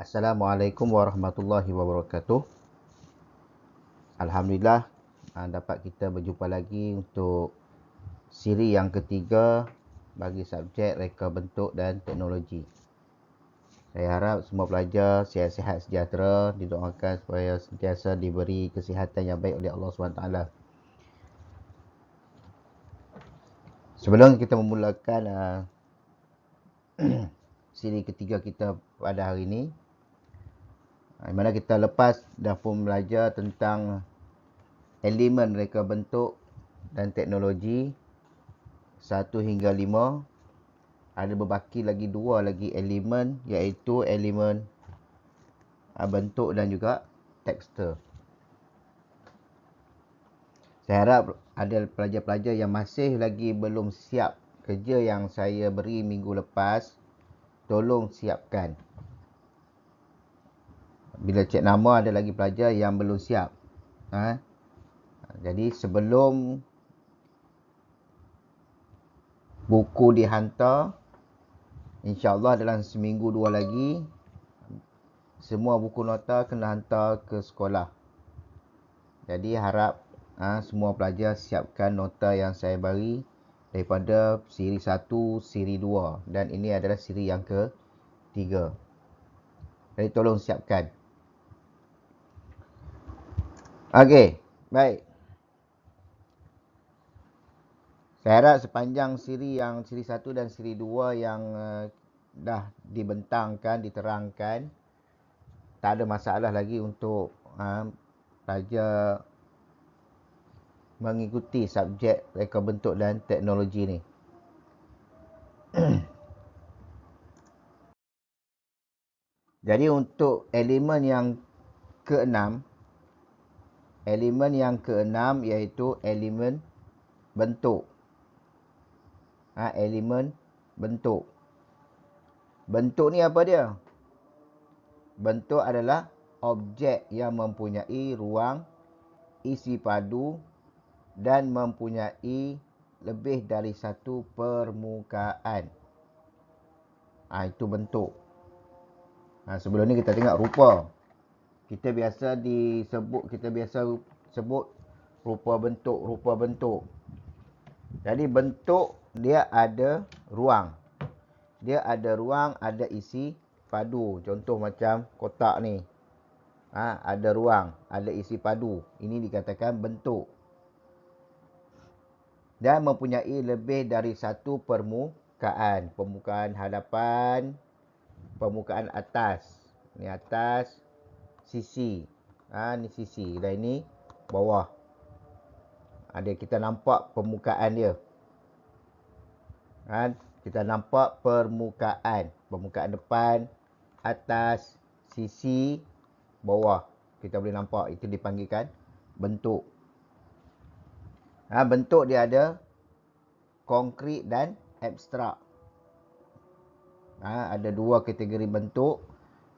Assalamualaikum warahmatullahi wabarakatuh. Alhamdulillah dapat kita berjumpa lagi untuk siri yang ketiga bagi subjek reka bentuk dan teknologi. Saya harap semua pelajar sihat-sihat sejahtera, didoakan supaya sentiasa diberi kesihatan yang baik oleh Allah SWT. Sebelum kita memulakan siri ketiga kita pada hari ini, di mana kita lepas dah pun belajar tentang elemen reka bentuk dan teknologi 1 hingga 5. Ada berbaki lagi 2 lagi elemen, iaitu elemen bentuk dan juga tekstur. Saya harap ada pelajar-pelajar yang masih lagi belum siap kerja yang saya beri minggu lepas, tolong siapkan. Bila cek nama ada lagi pelajar yang belum siap. Jadi sebelum buku dihantar, InsyaAllah dalam seminggu 2 lagi, semua buku nota kena hantar ke sekolah. Jadi harap semua pelajar siapkan nota yang saya bagi daripada siri 1, siri 2. Dan ini adalah siri yang ke-3. Jadi tolong siapkan. Okey, baik. Saya harap sepanjang siri 1 dan siri 2 yang dah dibentangkan, diterangkan, tak ada masalah lagi untuk pelajar mengikuti subjek reka bentuk dan teknologi ni. Jadi untuk elemen yang ke-6, iaitu elemen bentuk. Elemen bentuk. Bentuk ni apa dia? Bentuk adalah objek yang mempunyai ruang, isi padu dan mempunyai lebih dari satu permukaan. Itu bentuk. Sebelum ni kita tengok rupa. Kita biasa sebut rupa bentuk. Jadi bentuk dia ada ruang. Ada isi padu. Contoh macam kotak ni. Ada ruang, ada isi padu. Ini dikatakan bentuk. Dan mempunyai lebih dari satu permukaan. Permukaan hadapan, permukaan atas. Ni atas, sisi. Ni sisi. Dan ini bawah. Kita nampak permukaan dia. Kita nampak permukaan. Permukaan depan, atas, sisi, bawah. Kita boleh nampak. Itu dipanggilkan bentuk. Bentuk dia ada konkret dan abstrak. Ada 2 kategori bentuk.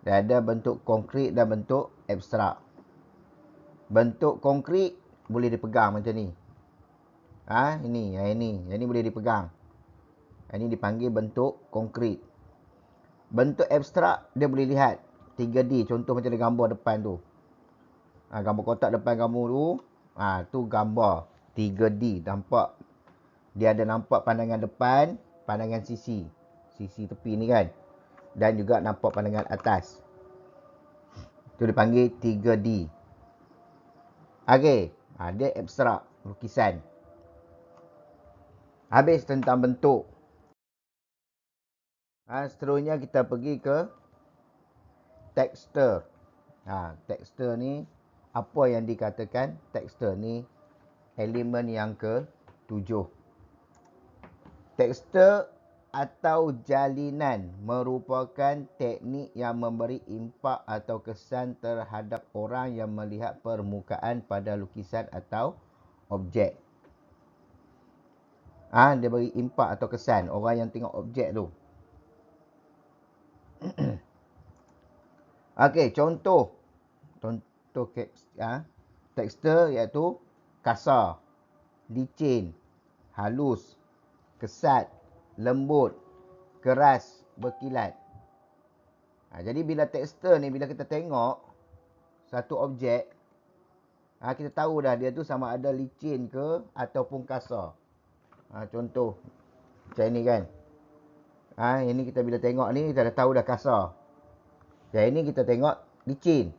Dan ada bentuk konkret dan bentuk abstrak. Bentuk konkret boleh dipegang macam ni. Ini boleh dipegang. Ini dipanggil bentuk konkret. Bentuk abstrak dia boleh lihat 3D. Contoh macam gambar depan tu. Gambar kotak depan kamu tu. Tu gambar 3D. Nampak. Dia ada nampak pandangan depan, pandangan sisi. Sisi tepi ni kan. Dan juga nampak pandangan atas. Itu dipanggil 3D. Okey. Dia abstrak. Lukisan. Habis tentang bentuk. Seterusnya kita pergi ke tekstur. Tekstur ni, apa yang dikatakan tekstur ni? Elemen yang ke-7. Tekstur atau jalinan merupakan teknik yang memberi impak atau kesan terhadap orang yang melihat permukaan pada lukisan atau objek. Dia beri impak atau kesan orang yang tengok objek tu. Okey, contoh tekstur iaitu kasar, licin, halus, kesat, lembut, keras, berkilat. Jadi bila texture ni, bila kita tengok satu objek, kita tahu dah dia tu sama ada licin ke ataupun kasar. Contoh macam ni kan. Ini kita bila tengok ni, kita dah tahu dah kasar. Yang ini kita tengok licin.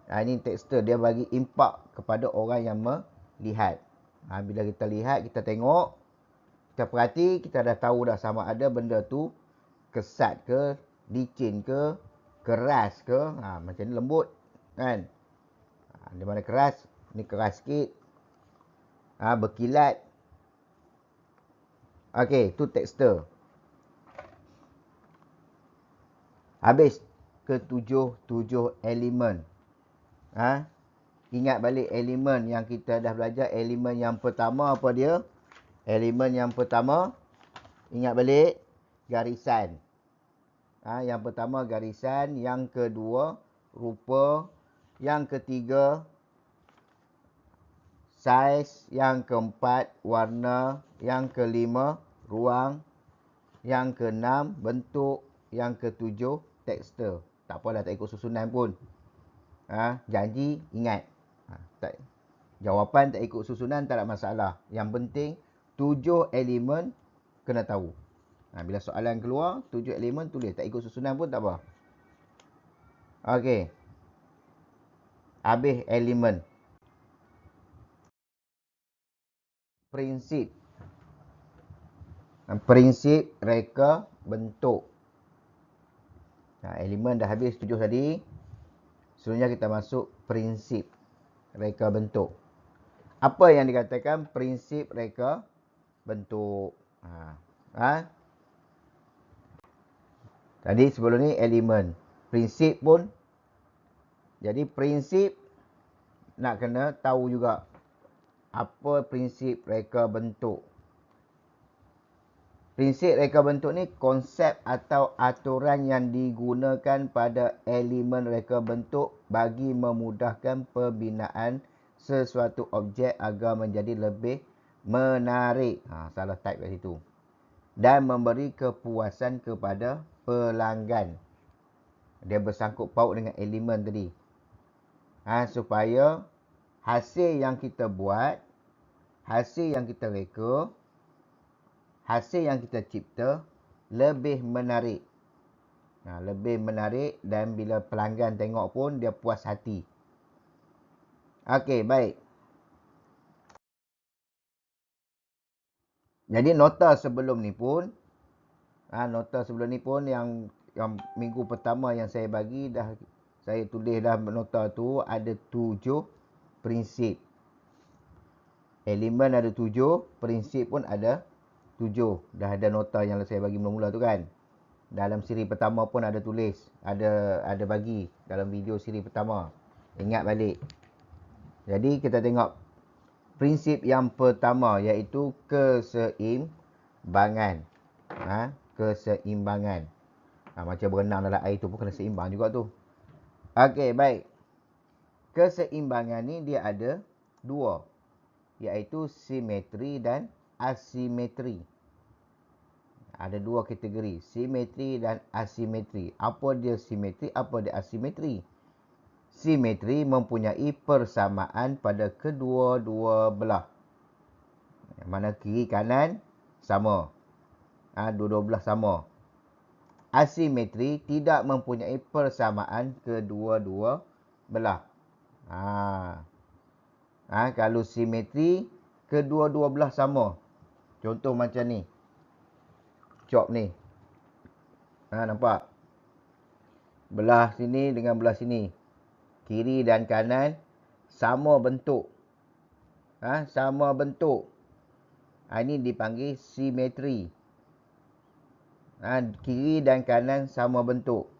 Ini texture, dia bagi impak kepada orang yang melihat. Bila kita lihat, kita tengok, kita perhati, kita dah tahu dah sama ada benda tu kesat ke, licin ke, keras ke. Macam ni lembut kan. Di mana keras, ni keras sikit. Berkilat. Okey, tu texture. Habis ke tujuh elemen. Ingat balik elemen yang kita dah belajar. Elemen yang pertama apa dia? Elemen yang pertama, ingat balik, garisan. Yang pertama garisan, yang kedua rupa, yang ketiga saiz, yang keempat warna, yang kelima ruang, yang keenam bentuk, yang ketujuh tekstur. Tak apalah tak ikut susunan pun. Janji ingat. Jawapan tak ikut susunan tak ada masalah. Yang penting 7 elemen kena tahu. Bila soalan keluar 7 elemen tulis, tak ikut susunan pun tak apa. Okey. Habis elemen. Prinsip. Prinsip reka bentuk. Elemen dah habis 7 tadi. Selanjutnya kita masuk prinsip reka bentuk. Apa yang dikatakan prinsip reka bentuk? Tadi sebelum ni elemen. Prinsip pun. Jadi prinsip nak kena tahu juga apa prinsip reka bentuk. Prinsip reka bentuk ni konsep atau aturan yang digunakan pada elemen reka bentuk bagi memudahkan pembinaan sesuatu objek agar menjadi lebih menarik. Salah type kat situ. Dan memberi kepuasan kepada pelanggan. Dia bersangkut paut dengan elemen tadi. Supaya hasil yang kita buat, hasil yang kita reka, hasil yang kita cipta lebih menarik. Lebih menarik dan bila pelanggan tengok pun dia puas hati. Okey, baik. Jadi nota sebelum ni pun yang minggu pertama yang saya bagi dah saya tulis dah nota tu ada 7 prinsip. Elemen ada 7, prinsip pun ada 7. Dah ada nota yang saya bagi mula-mula tu kan. Dalam siri pertama pun ada tulis, ada bagi dalam video siri pertama. Ingat balik. Jadi kita tengok prinsip yang pertama iaitu keseimbangan. Keseimbangan. Macam berenang dalam air tu pun kena seimbang juga tu. Okey, baik. Keseimbangan ni dia ada 2. Iaitu simetri dan asimetri. Ada 2 kategori, simetri dan asimetri. Apa dia simetri, apa dia asimetri? Simetri mempunyai persamaan pada kedua-dua belah. Mana kiri kanan sama. Dua-dua belah sama. Asimetri tidak mempunyai persamaan kedua-dua belah. Kalau simetri kedua-dua belah sama. Contoh macam ni. Cop ni. Nampak? Belah sini dengan belah sini. Kiri dan kanan sama bentuk. Sama bentuk. Ini dipanggil simetri. Kiri dan kanan sama bentuk.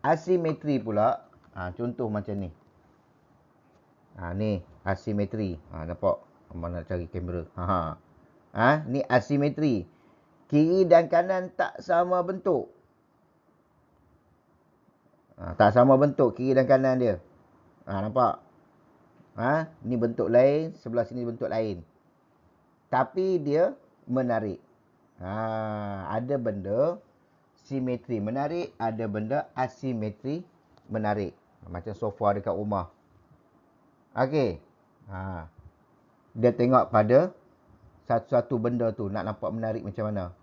Asimetri pula. Contoh macam ni. Ni asimetri. Nampak? Mana nak cari kamera. Ni asimetri. Kiri dan kanan tak sama bentuk. Tak sama bentuk kiri dan kanan dia. Nampak? Ni bentuk lain, sebelah sini bentuk lain. Tapi dia menarik. Ada benda simetri menarik, ada benda asimetri menarik. Macam sofa dekat rumah. Okey. Dia tengok pada satu-satu benda tu nak nampak menarik macam mana.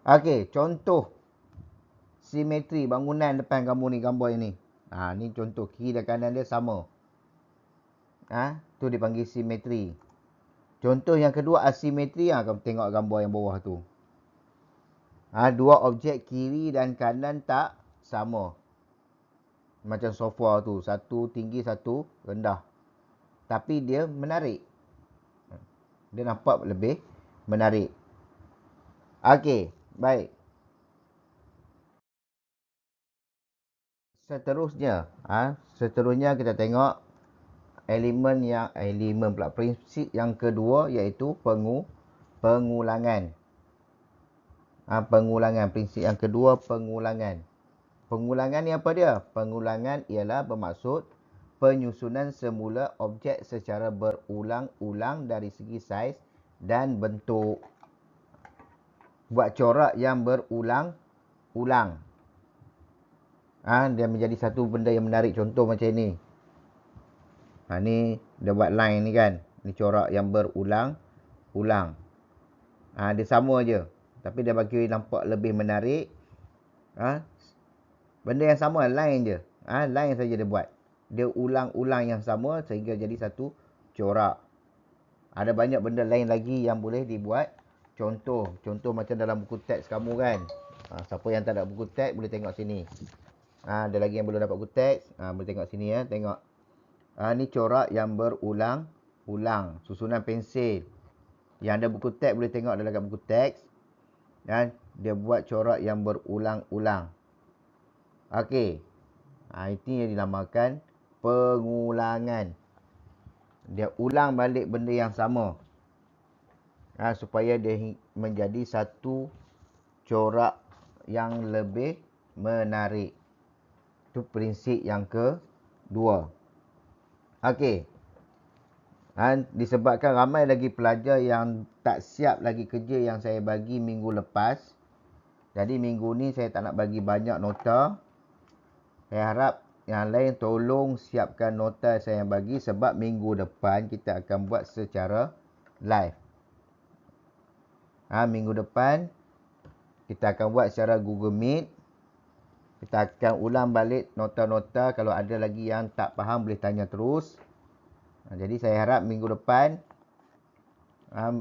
Okey, contoh simetri bangunan depan kamu ni, gambar ini. Ni contoh kiri dan kanan dia sama. Tu dipanggil simetri. Contoh yang kedua asimetri, kamu tengok gambar yang bawah tu. Dua objek kiri dan kanan tak sama. Macam sofa tu, satu tinggi, satu rendah. Tapi dia menarik. Dia nampak lebih menarik. Okey, baik. Seterusnya kita tengok prinsip yang kedua iaitu pengulangan. Prinsip yang kedua pengulangan. Pengulangan ni apa dia? Pengulangan ialah bermaksud penyusunan semula objek secara berulang-ulang dari segi saiz dan bentuk. Buat corak yang berulang-ulang. Dia menjadi satu benda yang menarik. Contoh macam ni. Ni dia buat line ni kan. Ni corak yang berulang-ulang. Dia sama je. Tapi dia bagi nampak lebih menarik. Benda yang sama, line je. Line saja dia buat. Dia ulang-ulang yang sama sehingga jadi satu corak. Ada banyak benda lain lagi yang boleh dibuat. Contoh macam dalam buku teks kamu kan. Siapa yang tak ada buku teks boleh tengok sini. Ada lagi yang belum dapat buku teks, boleh tengok sini ya. Tengok. Ni corak yang berulang-ulang. Susunan pensil. Yang ada buku teks boleh tengok dalam buku teks. Dia buat corak yang berulang-ulang. Okey. Ini yang dinamakan pengulangan. Dia ulang balik benda yang sama. Supaya dia menjadi satu corak yang lebih menarik. Itu prinsip yang kedua. Okey. Disebabkan ramai lagi pelajar yang tak siap lagi kerja yang saya bagi minggu lepas. Jadi minggu ni saya tak nak bagi banyak nota. Saya harap yang lain tolong siapkan nota saya yang bagi sebab minggu depan kita akan buat secara live. Minggu depan kita akan buat secara Google Meet. Kita akan ulang balik nota-nota. Kalau ada lagi yang tak faham boleh tanya terus. Jadi saya harap minggu depan,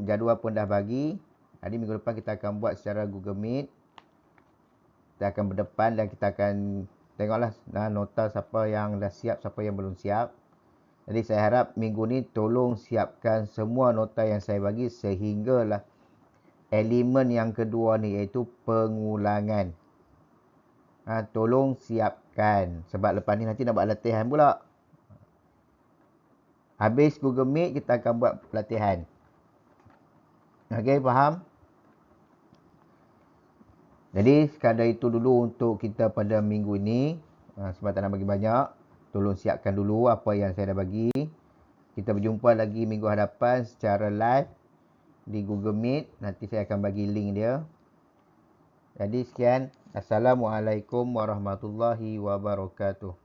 jadual pun dah bagi. Jadi minggu depan kita akan buat secara Google Meet. Kita akan berdepan dan kita akan tengoklah nota siapa yang dah siap, siapa yang belum siap. Jadi saya harap minggu ni tolong siapkan semua nota yang saya bagi sehinggalah elemen yang kedua ni iaitu pengulangan. Tolong siapkan. Sebab lepas ni nanti nak buat latihan pula. Habis Google Meet, kita akan buat latihan. Okey, faham? Jadi, sekadar itu dulu untuk kita pada minggu ini. Sebab tak nak bagi banyak. Tolong siapkan dulu apa yang saya dah bagi. Kita berjumpa lagi minggu hadapan secara live di Google Meet. Nanti saya akan bagi link dia. Jadi, sekian. Assalamualaikum warahmatullahi wabarakatuh.